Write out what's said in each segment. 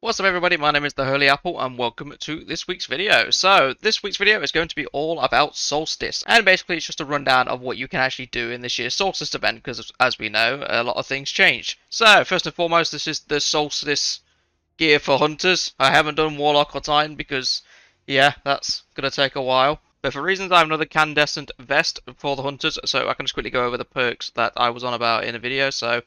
What's up everybody, my name is the Holy Apple and welcome to this week's video. So, this week's video is going to be all about Solstice, and basically it's just a rundown of what you can actually do in this year's Solstice event, because as we know, a lot of things change. So, first and foremost, this is the Solstice gear for hunters. I haven't done Warlock or Titan because, yeah, that's going to take a while. But for reasons, I have another Candescent vest for the hunters, so I can just quickly go over the perks that I was on about in a video. So, if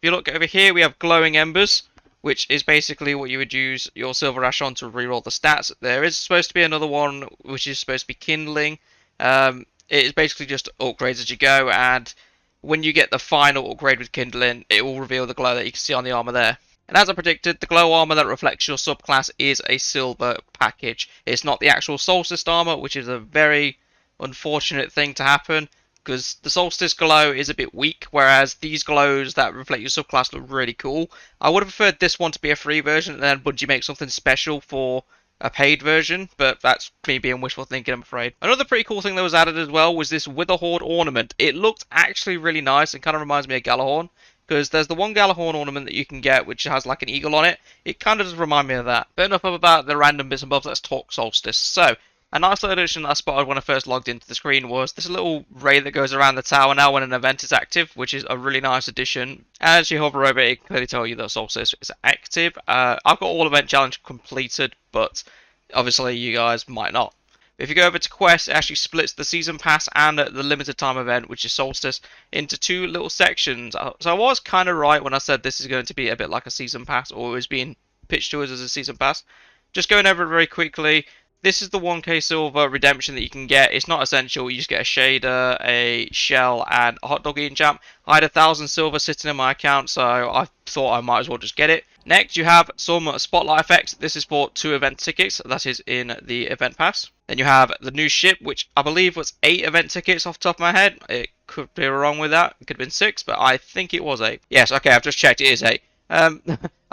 you look over here, we have Glowing Embers, which is basically what you would use your Silver Ash on to reroll the stats. There is supposed to be another one, which is supposed to be Kindling. It is basically just upgrades as you go, and when you get the final upgrade with Kindling, it will reveal the glow that you can see on the armor there. And as I predicted, the glow armor that reflects your subclass is a silver package. It's not the actual Solstice armor, which is a very unfortunate thing to happen, because the Solstice glow is a bit weak, whereas these glows that reflect your subclass look really cool. I would have preferred this one to be a free version, and then Bungie make something special for a paid version, but that's me being wishful thinking, I'm afraid. Another pretty cool thing that was added as well was this Witherhoard ornament. It looked actually really nice and kind of reminds me of Galahorn, because there's the one Galahorn ornament that you can get which has like an eagle on it. It kind of does remind me of that. But enough about the random bits and bobs, let's talk Solstice. So, a nice little addition that I spotted when I first logged into the screen was this little ray that goes around the tower now when an event is active, which is a really nice addition. As you hover over it, it can clearly tell you that Solstice is active. I've got all event challenge completed, but obviously you guys might not. If you go over to Quest, it actually splits the Season Pass and the limited time event, which is Solstice, into two little sections. So I was kind of right when I said this is going to be a bit like a Season Pass, or is being pitched to us as a Season Pass. Just going over it very quickly, this is the 1k silver redemption that you can get. It's not essential, you just get a shader, a shell, and a hot dog eating champ. I had 1,000 silver sitting in my account, so I thought I might as well just get it. Next, you have some spotlight effects. This is for 2 event tickets, that is in the event pass. Then you have the new ship, which I believe was 8 event tickets off the top of my head. It could be wrong with that, it could have been 6, but I think it was 8. Yes, okay, I've just checked, it is 8. I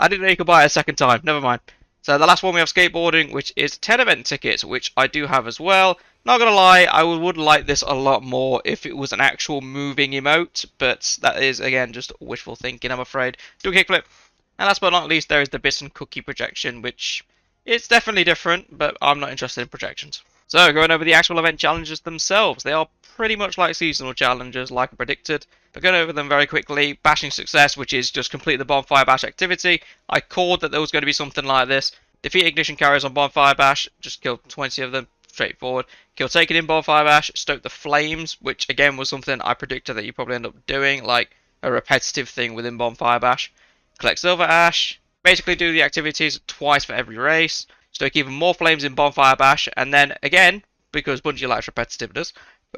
didn't know you could buy it a second time, never mind. So the last one we have skateboarding, which is 10 event tickets, which I do have as well. Not gonna lie, I would like this a lot more if it was an actual moving emote, but that is, again, just wishful thinking, I'm afraid. Do a kickflip. And last but not least, there is the Bison Cookie projection, which is definitely different, but I'm not interested in projections. So, going over the actual event challenges themselves, they are pretty much like seasonal challenges, like I predicted. But going over them very quickly, Bashing Success, which is just complete the Bonfire Bash activity. I called that there was going to be something like this. Defeat Ignition Carriers on Bonfire Bash, just kill 20 of them, straightforward. Kill Taken in Bonfire Bash, stoke the flames, which again was something I predicted that you probably end up doing, like a repetitive thing within Bonfire Bash. Collect Silver Ash, basically do the activities twice for every race. Stoke even more flames in Bonfire Bash, and then again, because Bungie likes repetitiveness,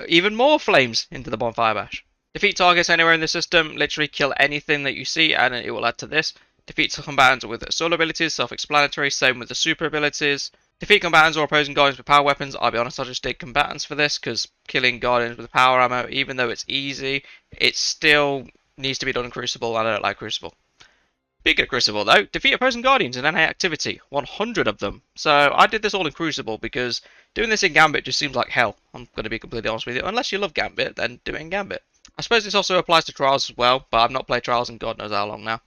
even more flames into the Bonfire Bash. Defeat targets anywhere in the system, literally kill anything that you see, and it will add to this. Defeat combatants with solo abilities, self-explanatory, same with the super abilities. Defeat combatants or opposing guardians with power weapons. I'll be honest, I just did combatants for this, because killing guardians with power ammo, even though it's easy, it still needs to be done in Crucible, and I don't like Crucible. Speaking of Crucible though, defeat opposing guardians in NA activity, 100 of them. So I did this all in Crucible because doing this in Gambit just seems like hell. I'm going to be completely honest with you. Unless you love Gambit, then do it in Gambit. I suppose this also applies to Trials as well, but I've not played Trials in God knows how long now.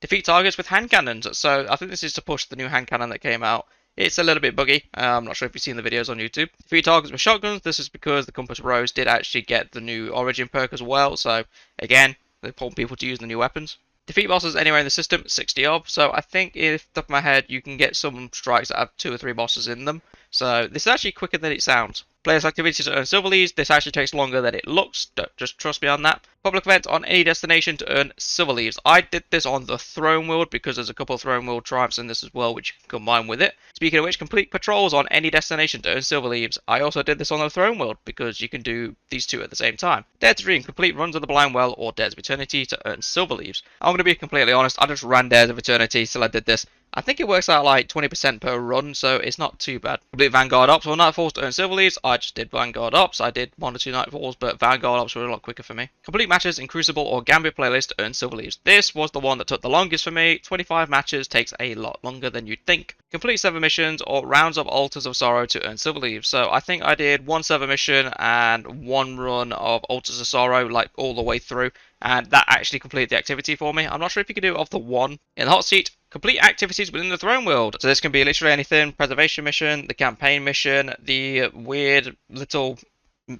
Defeat targets with hand cannons. So I think this is to push the new hand cannon that came out. It's a little bit buggy. I'm not sure if you've seen the videos on YouTube. Defeat targets with shotguns. This is because the Compass Rose did actually get the new Origin perk as well. So again, they want people to use the new weapons. Defeat bosses anywhere in the system, 60 of. So I think, off the top of my head, you can get some strikes that have 2 or 3 bosses in them. So this is actually quicker than it sounds. Players' activities to earn silver leaves. This actually takes longer than it looks. Just trust me on that. Public event on any destination to earn silver leaves. I did this on the Throne World because there's a couple of Throne World triumphs in this as well, which you can combine with it. Speaking of which, complete patrols on any destination to earn silver leaves. I also did this on the Throne World because you can do these two at the same time. Dare to Dream, complete runs of the Blind Well or Dares of Eternity to earn silver leaves. I'm going to be completely honest, I just ran Dares of Eternity till I did this. I think it works out like 20% per run, so it's not too bad. Complete Vanguard Ops or Nightfalls to earn silver leaves. I just did Vanguard Ops. I did 1 or 2 Nightfalls, but Vanguard Ops were a lot quicker for me. Complete matches in Crucible or Gambit playlist to earn silver leaves. This was the one that took the longest for me. 25 matches takes a lot longer than you'd think. Complete 7 missions or rounds of Altars of Sorrow to earn silver leaves. So I think I did 1 7 mission and 1 run of Altars of Sorrow, like all the way through. And that actually completed the activity for me. I'm not sure if you can do it off the one. In the hot seat, complete activities within the throne world. So this can be literally anything: preservation mission, the campaign mission, the weird little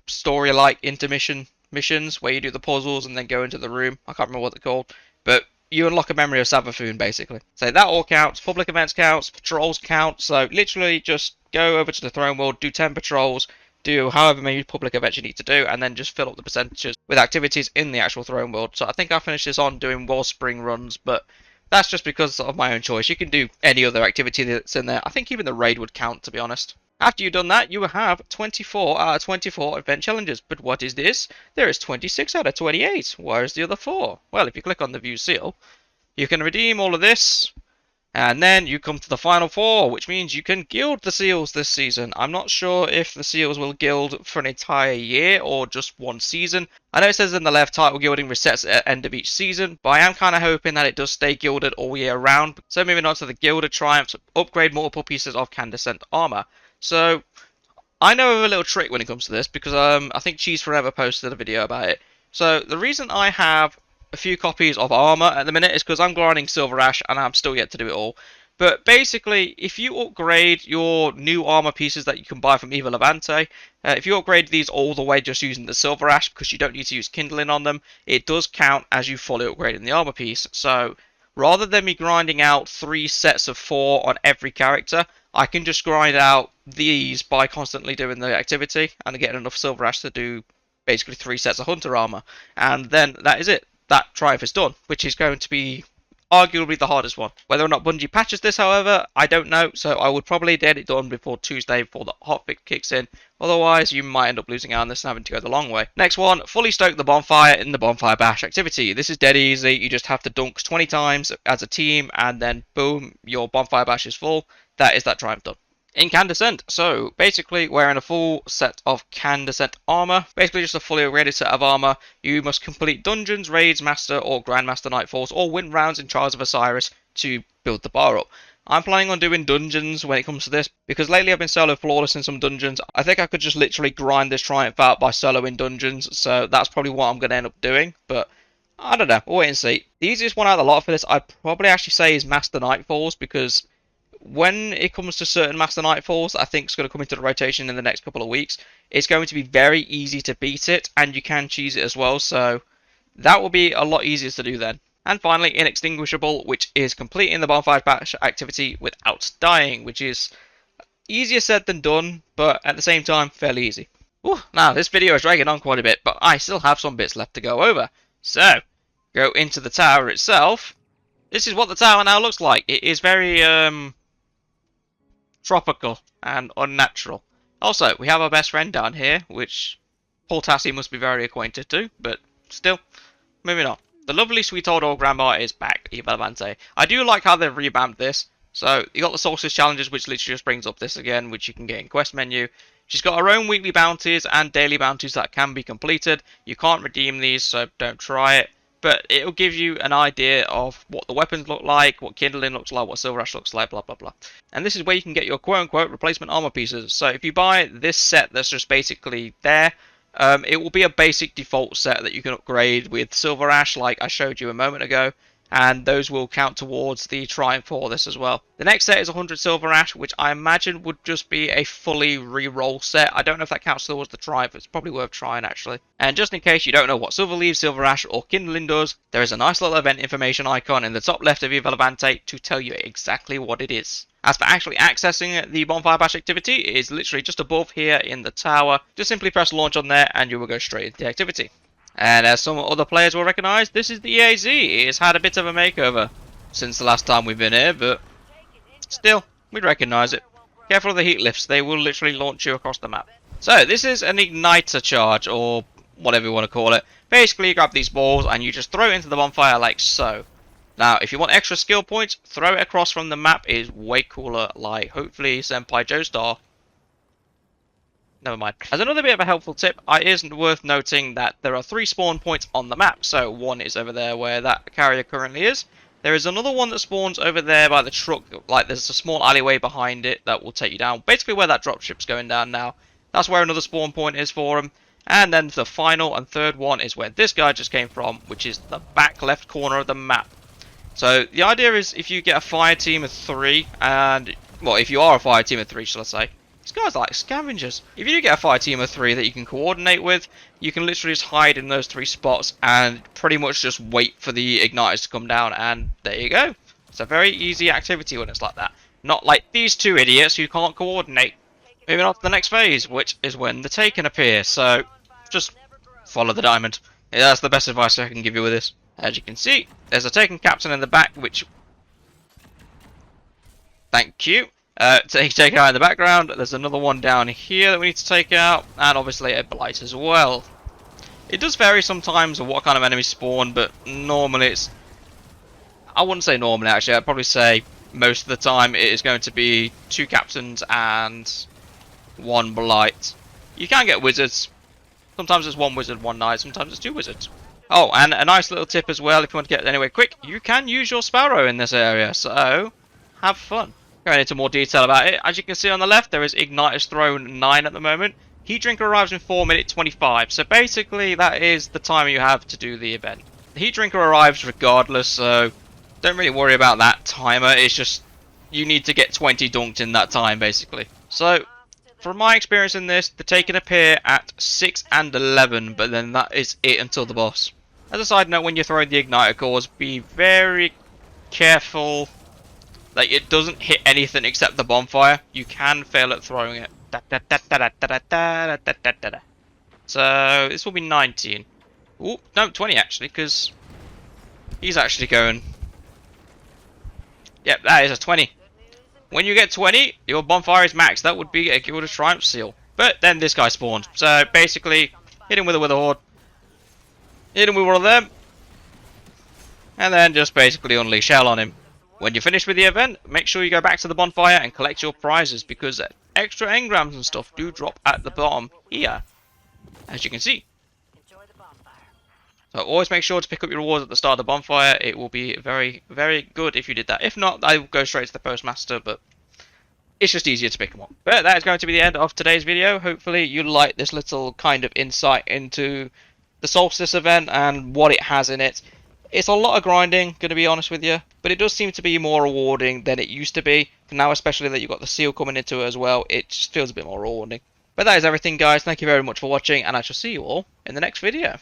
story-like intermission missions where you do the puzzles and then go into the room. I can't remember what they're called, but you unlock a memory of Savathûn basically. So that all counts. Public events counts, patrols count. So literally just go over to the throne world, do 10 patrols, do however many public events you need to do, and then just fill up the percentages with activities in the actual throne world. So I think I finished this on doing Wellspring runs, but that's just because of my own choice. You can do any other activity that's in there. I think even the raid would count, to be honest. After you've done that, you will have 24 out of 24 event challenges. But what is this? There is 26 out of 28. Where's the other 4? Well, if you click on the view seal, you can redeem all of this. And then you come to the final 4, which means you can gild the seals this season. I'm not sure if the seals will gild for an entire year or just one season. I know it says in the left, title gilding resets at the end of each season, but I am kind of hoping that it does stay gilded all year round. So moving on to the gilded triumphs, upgrade multiple pieces of Candescent armor. So I know of a little trick when it comes to this, because I think Cheese Forever posted a video about it. So the reason I have a few copies of armor at the minute is because I'm grinding Silver Ash and I'm still yet to do it all. But basically, if you upgrade your new armor pieces that you can buy from Eva Levante, if you upgrade these all the way just using the Silver Ash, because you don't need to use kindling on them, it does count as you fully upgrading the armor piece. So rather than me grinding out 3 sets of 4 on every character, I can just grind out these by constantly doing the activity and getting enough Silver Ash to do basically 3 sets of Hunter armor. And then that is it. That triumph is done, which is going to be arguably the hardest one. Whether or not Bungie patches this, however, I don't know, so I would probably get it done before Tuesday before the hotfix kicks in. Otherwise, you might end up losing out on this and having to go the long way. Next one, fully stoke the bonfire in the bonfire bash activity. This is dead easy. You just have to dunk 20 times as a team, and then boom, your bonfire bash is full. That is that triumph done. Incandescent, so basically wearing a full set of Candescent armor, basically just a fully upgraded set of armor. You must complete dungeons, raids, master or grandmaster nightfalls, or win rounds in Trials of Osiris to build the bar up. I'm planning on doing dungeons when it comes to this, because lately I've been solo flawless in some dungeons. I think I could just literally grind this triumph out by soloing dungeons, so that's probably what I'm going to end up doing, but I don't know, we'll wait and see. The easiest one out of the lot for this I'd probably actually say is Master Nightfalls, because when it comes to certain Master Nightfalls that I think is going to come into the rotation in the next couple of weeks, it's going to be very easy to beat it, and you can cheese it as well, so that will be a lot easier to do then. And finally, Inextinguishable, which is completing the Bonfire Bash activity without dying, which is easier said than done, but at the same time, fairly easy. Now, this video is dragging on quite a bit, but I still have some bits left to go over. So, go into the tower itself. This is what the tower now looks like. It is very, tropical and unnatural. Also, we have our best friend down here, which Paul Tassi must be very acquainted to, but still, moving on. The lovely sweet old grandma is back, Eva Levante. I do like how they've revamped this. So, you got the Solstice challenges, which literally just brings up this again, which you can get in quest menu. She's got her own weekly bounties and daily bounties that can be completed. You can't redeem these, so don't try it. But it'll give you an idea of what the weapons look like, what kindling looks like, what silver ash looks like, blah blah blah. And this is where you can get your quote-unquote replacement armor pieces. So if you buy this set that's just basically there, it will be a basic default set that you can upgrade with silver ash like I showed you a moment ago. And those will count towards the triumph for this as well. The next set is 100 silver ash, which I imagine would just be a fully re-roll set. I don't know if that counts towards the triumph. It's probably worth trying actually. And just in case you don't know what silver leaves, silver ash or kindling does, there is a nice little event information icon in the top left of Eva Levante to tell you exactly what it is. As for actually accessing the Bonfire Bash activity, it is literally just above here in the tower. Just simply press launch on there and you will go straight into the activity. And as some other players will recognise, this is the EAZ. It has had a bit of a makeover since the last time we've been here, but still, we'd recognise it. Careful of the heat lifts, they will literally launch you across the map. So, this is an igniter charge, or whatever you want to call it. Basically, you grab these balls and you just throw it into the bonfire like so. Now, if you want extra skill points, throw it across from the map. It is way cooler, like hopefully Senpai Joestar. Never mind. As another bit of a helpful tip, it is worth noting that there are 3 spawn points on the map. So one is over there where that carrier currently is. There is another one that spawns over there by the truck. Like there's a small alleyway behind it that will take you down. Basically where that dropship's going down now. That's where another spawn point is for them. And then the final and third one is where this guy just came from, which is the back left corner of the map. So the idea is if you get a fire team of 3 and, well, if you are a fire team of 3, shall I say, these guys are like scavengers. If you do get a fire team of 3 that you can coordinate with, you can literally just hide in those 3 spots and pretty much just wait for the igniters to come down, and there you go. It's a very easy activity when it's like that. Not like these 2 idiots who can't coordinate. Moving on to the next phase, which is when the Taken appear. So just follow the diamond. Yeah, that's the best advice I can give you with this. As you can see, there's a Taken captain in the back, which... Thank you. Take out in the background. There's another one down here that we need to take out, and obviously a blight as well. It does vary sometimes of what kind of enemies spawn, but normally it's... I wouldn't say normally, actually. I'd probably say most of the time it is going to be 2 captains and 1 blight. You can get wizards. Sometimes it's 1 wizard, 1 knight. Sometimes it's 2 wizards. Oh, and a nice little tip as well, if you want to get anywhere quick, you can use your sparrow in this area, so have fun. Going into more detail about it, as you can see on the left, there is Igniter's Throne 9 at the moment. Heat Drinker arrives in 4 minutes 25, so basically that is the time you have to do the event. The Heat Drinker arrives regardless, so don't really worry about that timer, it's just you need to get 20 dunked in that time basically. So, from my experience in this, the Taken appear at 6 and 11, but then that is it until the boss. As a side note, when you're throwing the Igniter cores, be very careful that it doesn't hit anything except the Bonfire. You can fail at throwing it. So, this will be 19. Ooh, no, 20 actually, because he's actually going... Yep, that is a 20. When you get 20, your Bonfire is maxed. That would be a Gilded Triumph seal. But then this guy spawned. So, basically, hit him with a Witherhoard. Hit him with one of them. And then just basically unleash hell on him. When you're finished with the event, make sure you go back to the Bonfire and collect your prizes, because extra engrams and stuff do drop at the bottom here, as you can see. So always make sure to pick up your rewards at the start of the Bonfire. It will be very, very good if you did that. If not, I will go straight to the Postmaster, but it's just easier to pick them up. But that is going to be the end of today's video. Hopefully you like this little kind of insight into the Solstice event and what it has in it. It's a lot of grinding, going to be honest with you, but it does seem to be more rewarding than it used to be. Now, especially that you've got the seal coming into it as well, it just feels a bit more rewarding. But that is everything, guys. Thank you very much for watching, and I shall see you all in the next video.